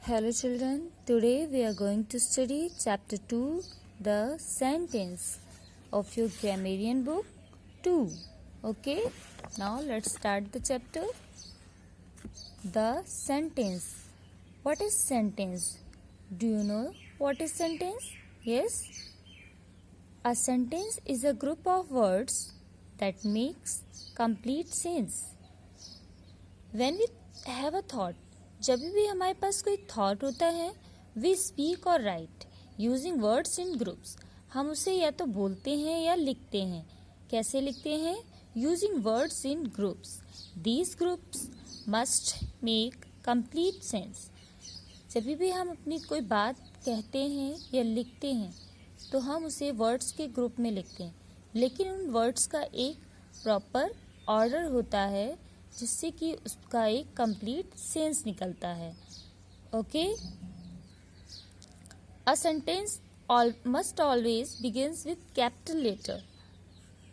Hello children, today we are going to study chapter 2, the sentence of your grammarian book 2. Okay, now let's start the chapter. The sentence. What is sentence? Do you know what is sentence? Yes? A sentence is a group of words that makes complete sense. When we have a thought, जब भी हमारे पास कोई thought होता है, we speak और right using words in groups. हम उसे या तो बोलते हैं या लिखते हैं. कैसे लिखते हैं? Using words in groups. These groups must make complete sense. जब भी हम अपनी कोई बात कहते हैं या लिखते हैं तो हम उसे वर्ड्स के ग्रुप में लिखते हैं, लेकिन उन वर्ड्स का एक प्रॉपर ऑर्डर होता है जिससे कि उसका एक कंप्लीट सेंस निकलता है. Okay, a sentence must always begins with capital letter.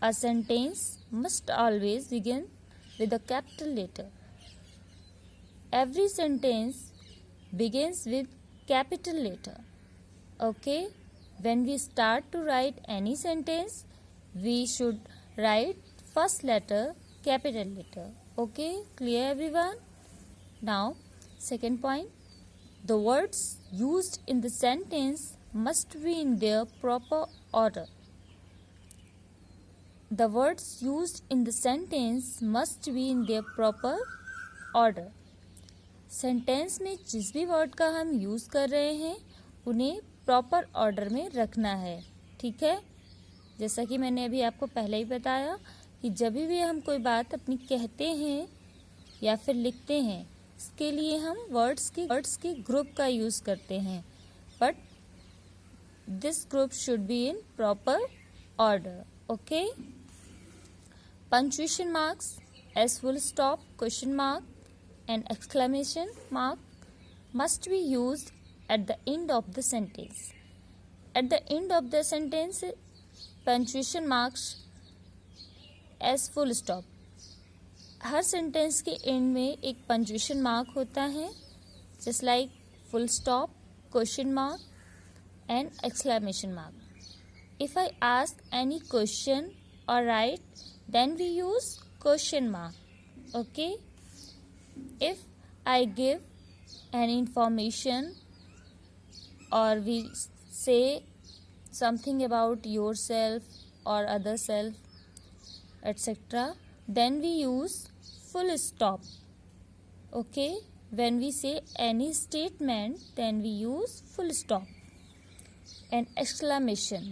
A sentence must always begin with a capital letter. Every sentence begins with capital letter. Okay, when we start to write any sentence, we should write first letter capital letter. Okay, clear everyone? Now, second point, the words used in the sentence must be in their proper order. The words used in the sentence must be in their proper order. Sentence में जिस भी word का हम use कर रहे हैं उन्हें proper order में रखना है. ठीक है, जैसा कि मैंने अभी आपको पहले ही बताया कि जब भी हम कोई बात अपनी कहते हैं या फिर लिखते हैं, इसके लिए हम वर्ड्स के ग्रुप का यूज़ करते हैं, but this group should be in proper order. Okay, punctuation marks as full stop, question mark and exclamation mark must be used at the end of the sentence. At the end of the sentence, punctuation marks as full stop. Her sentence के end में एक punctuation mark होता है, just like full stop, question mark and exclamation mark. If I ask any question or write, then we use question mark. Okay, if I give an information or we say something about yourself or other self, etc., then we use full stop. Okay, when we say any statement, then we use full stop. And exclamation,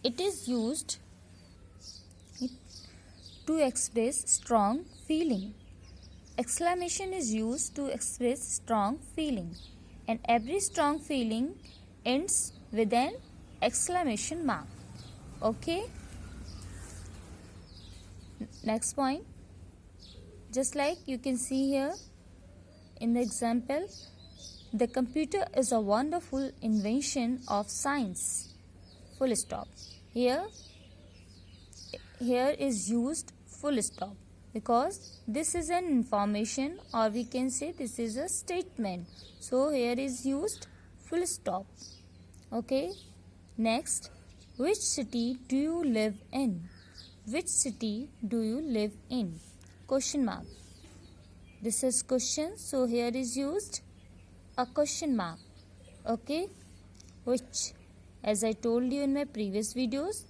it is used to express strong feeling. Exclamation is used to express strong feeling, and every strong feeling ends with an exclamation mark. Okay, next point, just like you can see here in the example, the computer is a wonderful invention of science, full stop. Here is used full stop because this is an information, or we can say this is a statement, so here is used full stop. Okay, next, which city do you live in? Which city do you live in? Question mark. This is question, so here is used a question mark. Okay, which, as I told you in my previous videos,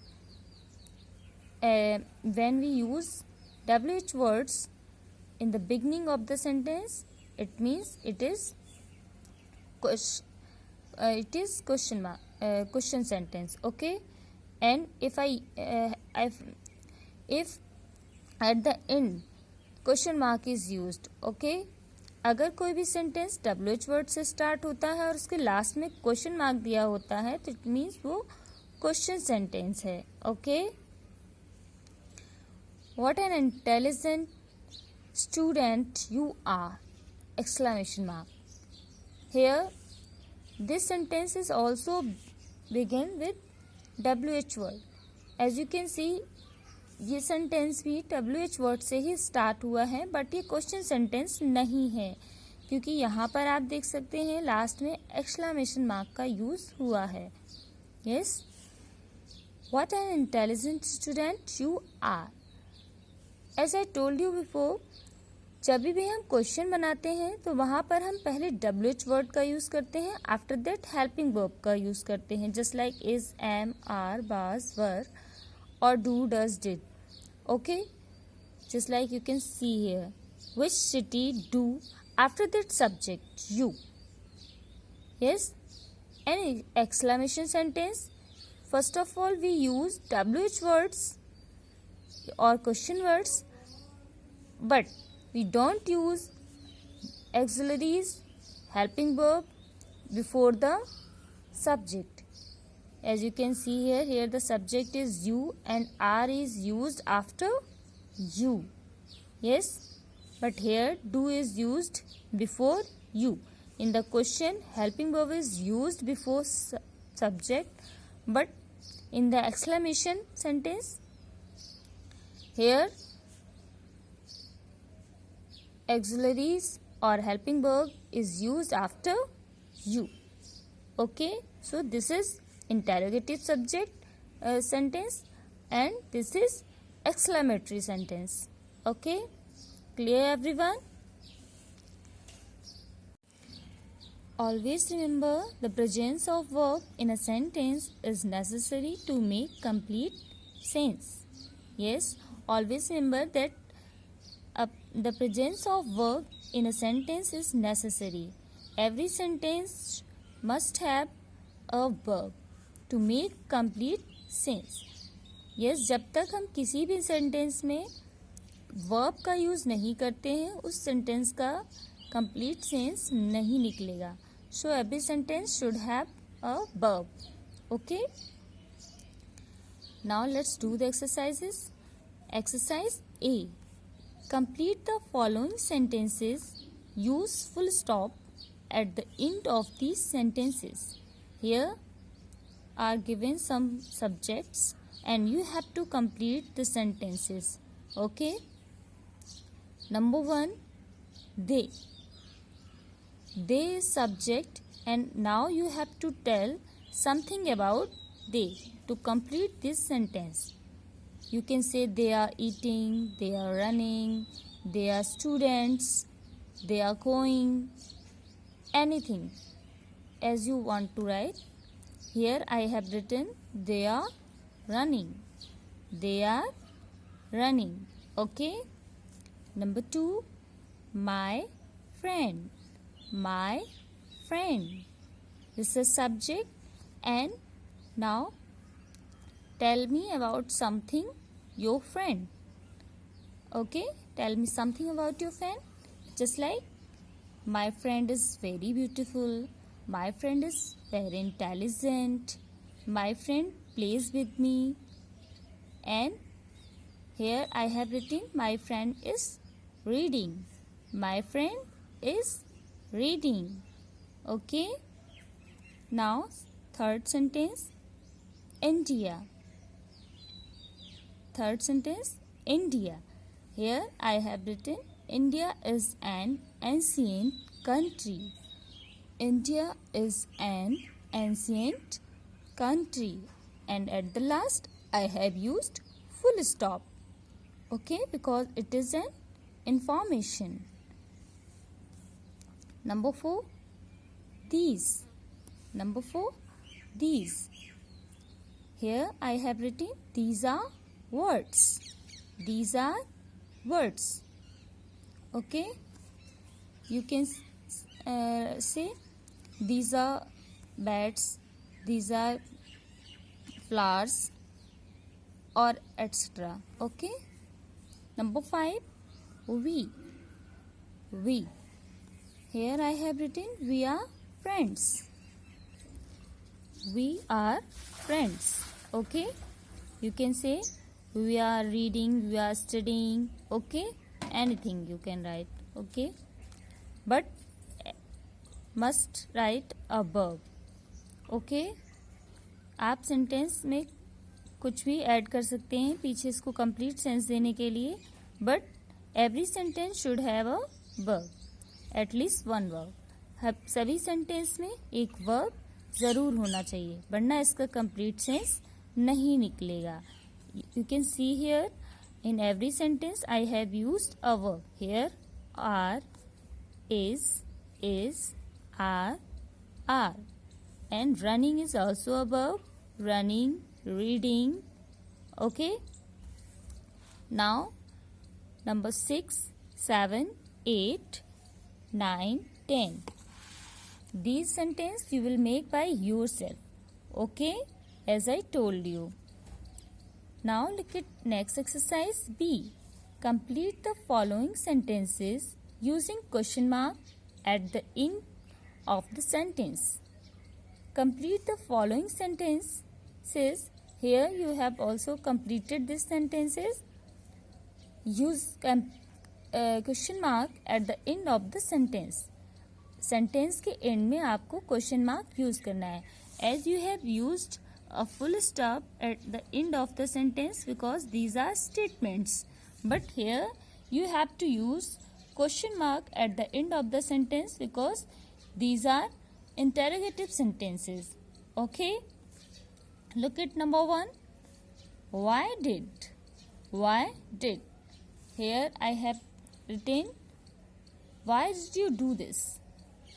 when we use WH words in the beginning of the sentence, it means it is question mark, question sentence. Okay, and if at the end question mark is used. Okay, अगर कोई भी sentence WH word से start होता है और उसके last में question mark दिया होता है तो इट मीन्स वो क्वेश्चन सेंटेंस है. Okay, what an intelligent student you are! Exclamation mark. Here, this sentence is also begin with WH word. As you can see, ये सेंटेंस भी WH वर्ड से ही start हुआ है, बट ये question sentence नहीं है क्योंकि यहाँ पर आप देख सकते हैं लास्ट में एक्सक्लेमेशन मार्क का यूज हुआ है. Yes, what an intelligent student you are. As I told you before, जब भी हम क्वेश्चन बनाते हैं तो वहाँ पर हम पहले WH वर्ड का यूज़ करते हैं, आफ्टर दैट हेल्पिंग वर्ब का यूज़ करते हैं, just like is, am, are, was, were और do, does, did. Okay, just like you can see here, which city, do, after that subject, you. Yes, any exclamation sentence, first of all we use WH words or question words, but we don't use auxiliaries, helping verb before the subject. As you can see here the subject is you and are is used after you. Yes, but here do is used before you. In the question, helping verb is used before subject, but in the exclamation sentence, here auxiliaries or helping verb is used after you. Okay, so this is interrogative subject sentence and this is exclamatory sentence. Okay, clear everyone? Always remember, the presence of verb in a sentence is necessary to make complete sense. Yes, always remember that the presence of verb in a sentence is necessary. Every sentence must have a verb to make complete sense. Yes, जब तक हम किसी भी sentence में verb का use नहीं करते हैं उस सेंटेंस का कंप्लीट सेंस नहीं निकलेगा. So every sentence should have a verb. Okay, now let's do the exercises. Exercise A. Complete the following sentences. Use full stop at the end of these sentences. Here are given some subjects and you have to complete the sentences. Okay. Number 1, they. They is subject and now you have to tell something about they to complete this sentence. You can say they are eating, they are running, they are students, they are going, anything as you want to write. Here I have written they are running. They are running. Okay. Number 2, my friend. My friend. This is subject and now tell me about something your friend. Okay, tell me something about your friend. Just like my friend is very beautiful, my friend is very intelligent, my friend plays with me, and here I have written my friend is reading. My friend is reading. Okay, now third sentence, India. Third sentence, India. Here I have written India is an ancient country. India is an ancient country. And at the last I have used full stop. Okay, because it is an information. Number 4, these. Number 4, these. Here I have written these are words. These are words. Okay, you can say these are bats, these are flowers or etc. Okay. Number 5, we. Here I have written we are friends. We are friends. Okay, you can say we are reading, we are studying. Okay, anything you can write. Okay, but must write a verb. Okay, आप sentence में कुछ भी add कर सकते हैं पीछे इसको complete sense देने के लिए, but every sentence should have a verb. At least one verb. सभी सेंटेंस में एक वर्ब जरूर होना चाहिए, वरना इसका कंप्लीट सेंस नहीं निकलेगा। You can see here in every sentence I have used a verb. Here are, is, are, and running is also a verb. Running, reading. Okay. Now number 6, 7, 8, 9, 10. These sentences you will make by yourself. Okay, as I told you. Now look at next exercise B. Complete the following sentences using question mark at the end of the sentence. Complete the following sentences. Here you have also completed these sentences. Use question mark at the end of the sentence. Sentence के end में आपको question mark use करना है. As you have used a full stop at the end of the sentence because these are statements, but here you have to use question mark at the end of the sentence because these are interrogative sentences. Okay, look at number 1. Why did. Here I have written why did you do this.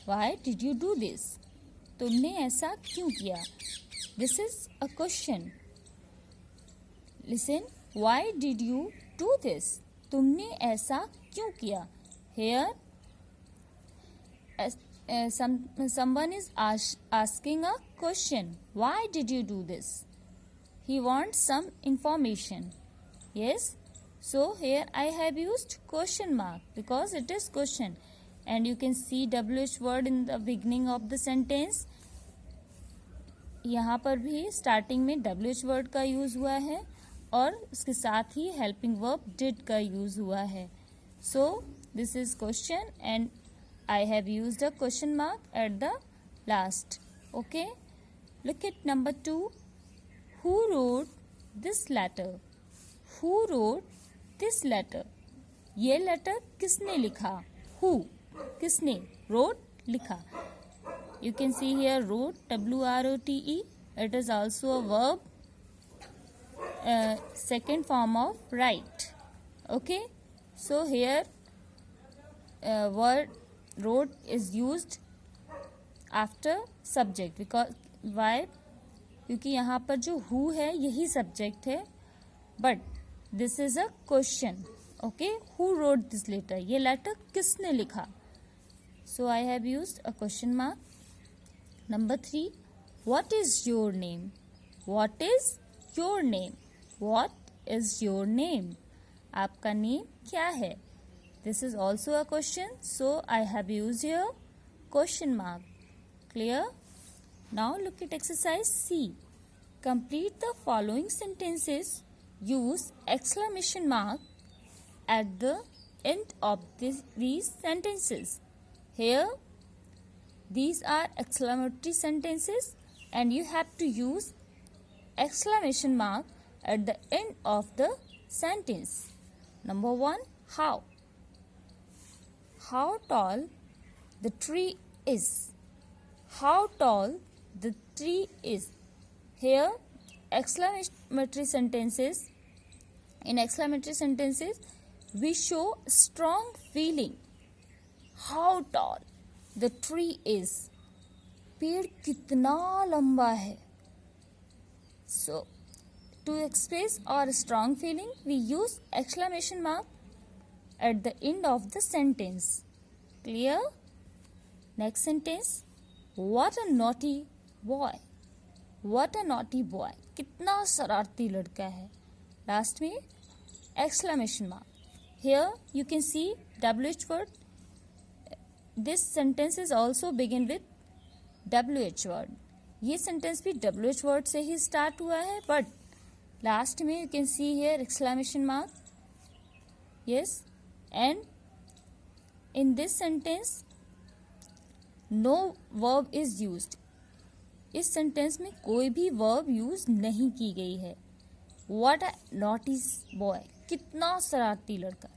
Why did you do this? तुमने ऐसा क्यों किया? This is a question. Listen. Why did you do this? तुमने ऐसा क्यों किया? Here, someone is asking a question. Why did you do this? He wants some information. Yes. So here I have used question mark because it is question. And you can see WH word in the beginning of the sentence. यहाँ पर भी starting में WH word का use हुआ है और उसके साथ ही हेल्पिंग वर्ब डिड का यूज हुआ है. So this is question and I have used a question mark at the last. Okay, look at number 2. Who wrote this letter? Who wrote this letter? ये लेटर किसने लिखा? Who, किसने? Road, लिखा. You can see here wrote, WROTE. It is also a verb, second form of write. Okay, so here word wrote is used after subject because why? क्योंकि यहाँ पर जो who है यही subject है, but this is a question. Okay, who wrote this letter? ये letter किसने लिखा? So I have used a question mark. Number 3. What is your name? What is your name? What is your name? आपका name क्या है? This is also a question, so I have used here question mark. Clear? Now look at exercise C. Complete the following sentences. Use exclamation mark at the end of these sentences. Here these are exclamatory sentences and you have to use exclamation mark at the end of the sentence. Number 1. How tall the tree is? How tall the tree is? Here exclamatory sentences. In exclamatory sentences we show strong feeling. How tall the tree is? पेड़ कितना लंबा है? So to express our strong feeling we use exclamation mark at the end of the sentence. Clear? Next sentence. What a naughty boy. What a naughty boy. कितना शरारती लड़का है. Last में exclamation mark. Here you can see WH word. This sentence is also begin with WH word. ये sentence भी WH word से ही start हुआ है, but last में you can see here exclamation mark. Yes, and in this sentence no verb is used. इस sentence में कोई भी verb use नहीं की गई है. What a naughty boy. कितना शरारती लड़का.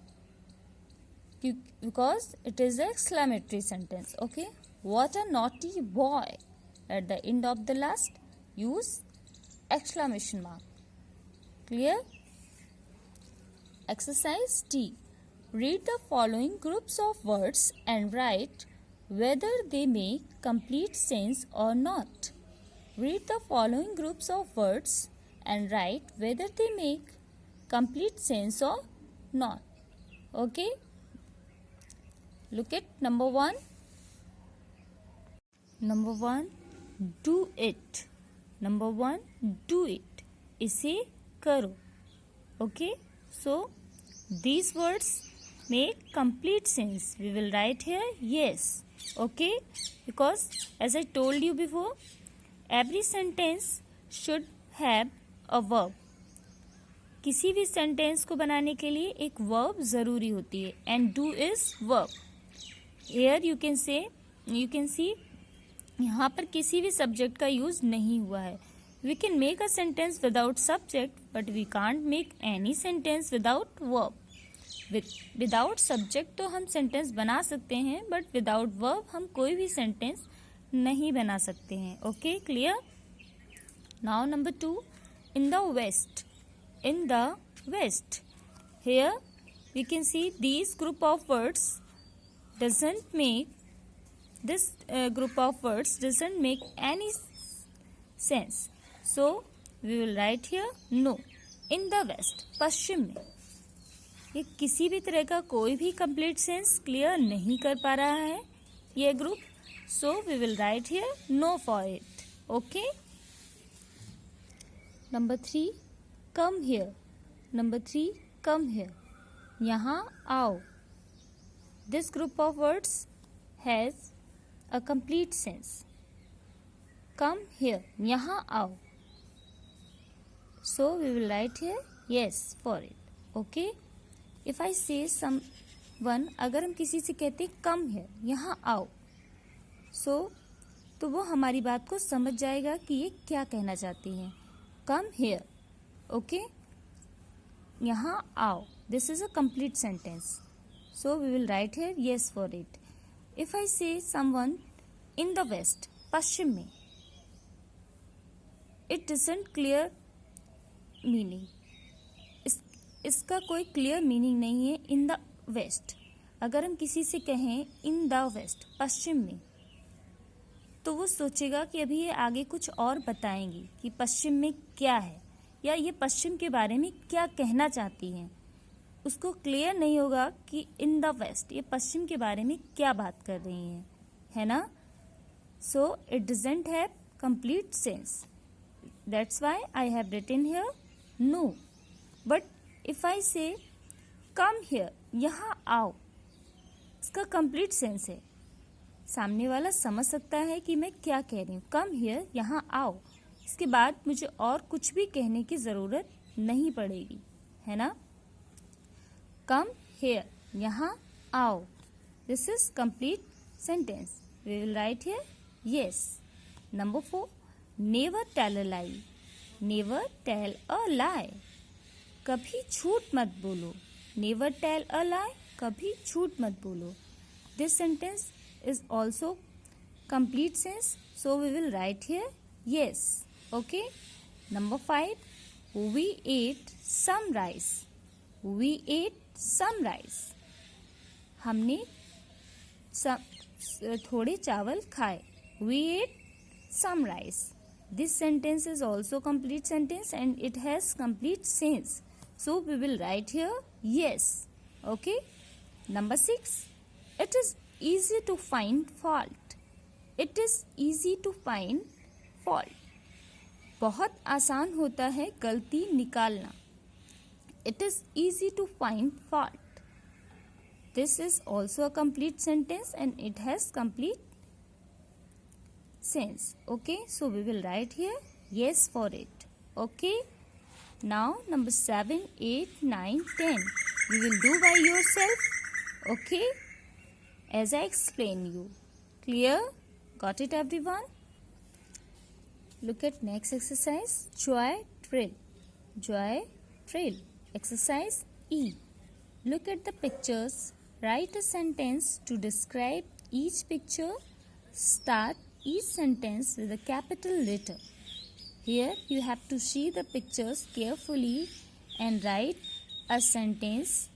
because it is an exclamatory sentence. Okay, what a naughty boy. At the end of the last, use exclamation mark. Clear? Exercise D. Read the following groups of words and write whether they make complete sense or not. Read the following groups of words and write whether they make complete sense or not. Okay? Look at number 1. Number 1, do it. Number 1, do it. इसे करो. Okay? So, these words make complete sense. We will write here yes. Okay? Because as I told you before, every sentence should have a verb. किसी भी sentence को बनाने के लिए एक verb ज़रूरी होती है and do is verb. Here you can see यहाँ पर किसी भी सब्जेक्ट का यूज़ नहीं हुआ है. We can make a sentence without subject, but we can't make any sentence without verb. Without subject तो हम सेंटेंस बना सकते हैं, but without verb हम कोई भी सेंटेंस नहीं बना सकते हैं. Okay, clear? Now number 2, in the west. In the west. Here we can see these group of words doesn't make any sense. So we will write here no. In the west, पश्चिम में. ये किसी भी तरह का कोई भी complete sense clear नहीं कर पा रहा है ये group. So we will write here no for it. Okay? Number 3, come here. Number 3, come here. यहाँ आओ. This group of words has a complete sense. Come here. यहाँ आओ. So we will write here yes for it. Okay? If I say someone, अगर हम किसी से कहते हैं come here, यहाँ आओ, so तो वो हमारी बात को समझ जाएगा कि ये क्या कहना चाहती हैं. Come here. Okay? यहाँ आओ. This is a complete sentence. So we will write here yes for it. If I say someone in the west, पश्चिम में, it doesn't clear meaning. इसका कोई क्लियर मीनिंग नहीं है. In the west. अगर हम किसी से कहें इन द वेस्ट, पश्चिम में, तो वो सोचेगा कि अभी ये आगे कुछ और बताएंगी कि पश्चिम में क्या है या ये पश्चिम के बारे में क्या कहना चाहती हैं. उसको क्लियर नहीं होगा कि इन द वेस्ट ये पश्चिम के बारे में क्या बात कर रही हैं, है ना. So it doesn't have complete sense. That's why I have written here no. But if I say come here, यहाँ आओ, इसका कंप्लीट सेंस है. सामने वाला समझ सकता है कि मैं क्या कह रही हूँ. कम हियर, यहाँ आओ. इसके बाद मुझे और कुछ भी कहने की ज़रूरत नहीं पड़ेगी, है ना. कम हियर, यहाँ आओ. This is complete sentence. We will write here yes. Number 4, never tell a lie. Never tell a lie. कभी झूठ मत बोलो. Never tell a lie. कभी झूठ मत बोलो. This sentence is also complete sense. So we will write here yes. Okay. Number 5, we ate some rice. We ate some rice. हमने थोड़े चावल खाए. We ate some rice. This sentence is also complete sentence and it has complete sense. So we will write here yes. Okay. Number 6, it is easy to find fault. It is easy to find fault. बहुत आसान होता है गलती निकालना. It is easy to find fault. This is also a complete sentence and it has complete sense. Okay, so we will write here yes for it. Okay, now number 7, 8, 9, 10 you will do by yourself. Okay, as I explain you. Clear? Got it everyone? Look at next exercise. Joy trill. Joy trill. Exercise E. Look at the pictures Write a sentence to describe each picture. Start each sentence with a capital letter. Here you have to see the pictures carefully and write a sentence,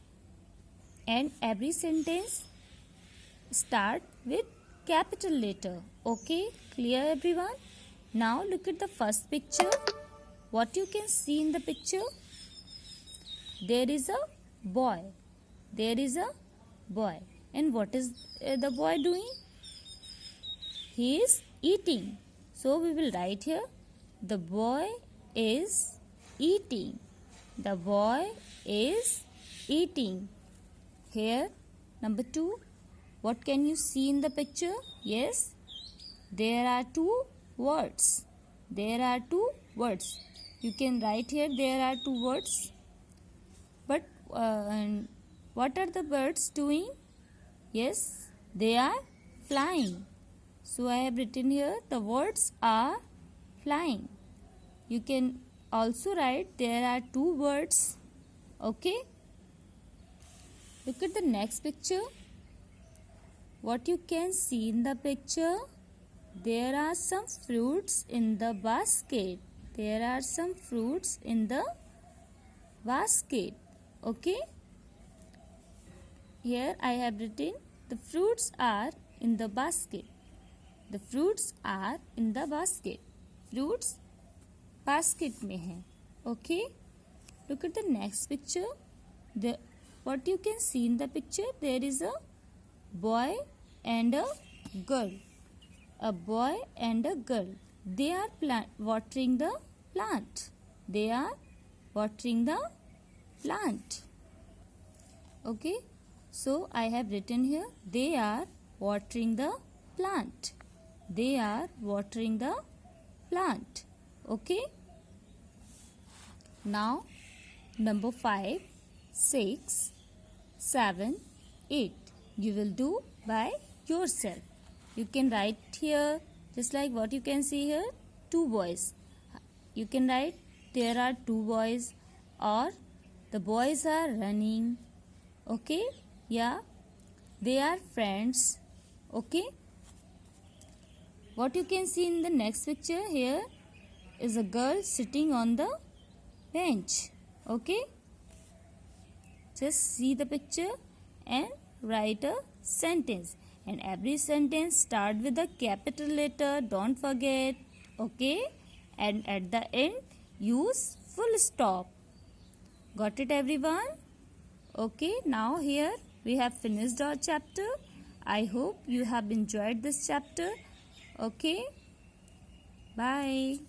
and every sentence start with capital letter. Okay, clear everyone? Now look at the first picture. What you can see in the picture? There is a boy. There is a boy. And what is the boy doing? He is eating. So we will write here, the boy is eating. The boy is eating. Here, number 2. What can you see in the picture? Yes, there are 2 words. There are 2 words. You can write here, there are 2 words. But what are the birds doing? Yes, they are flying. So I have written here, the words are flying. You can also write, there are 2 words. Okay. Look at the next picture. What you can see in the picture? There are some fruits in the basket. There are some fruits in the basket. Okay. Here I have written, the fruits are in the basket. The fruits are in the basket. Fruits basket में है. Okay. Look at the next picture. What you can see in the picture? There is a boy and a girl. A boy and a girl. They are watering the plant. They are watering the plant. Okay. So I have written here, they are watering the plant. They are watering the plant. Okay. Now number 5, 6, 7, 8. You will do by yourself. You can write here just like what you can see here, 2 boys. You can write, there are 2 boys, or the boys are running. Okay. Yeah. They are friends. Okay. What you can see in the next picture here is a girl sitting on the bench. Okay. Just see the picture and write a sentence. And every sentence start with a capital letter. Don't forget. Okay. And at the end use full stop. Got it everyone? Okay. Now here we have finished our chapter. I hope you have enjoyed this chapter. Okay. Bye.